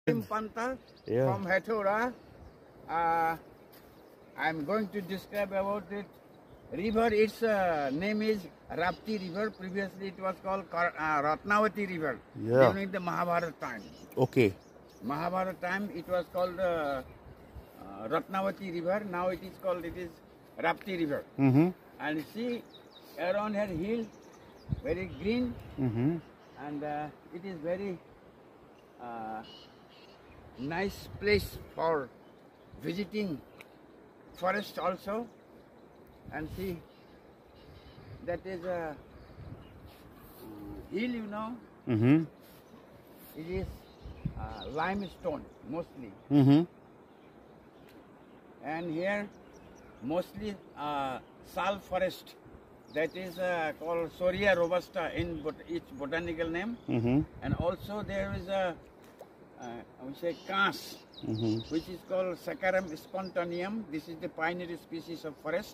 Panta from Hathora. I'm going to describe about it. River, its name is Rapti River. Previously it was called Ratnavati River during the Mahabharata time. Okay. Mahabharata time it was called Ratnavati River. Now it is Rapti River. And see around her hill, very green, and it is very nice place for visiting forest also. And see, that is a hill, you know. It is limestone mostly. And here mostly sal forest, that is called Soria robusta in its botanical name. And also there is a we say Kaas, which is called Saccharum spontaneum. This is the pioneer species of forest.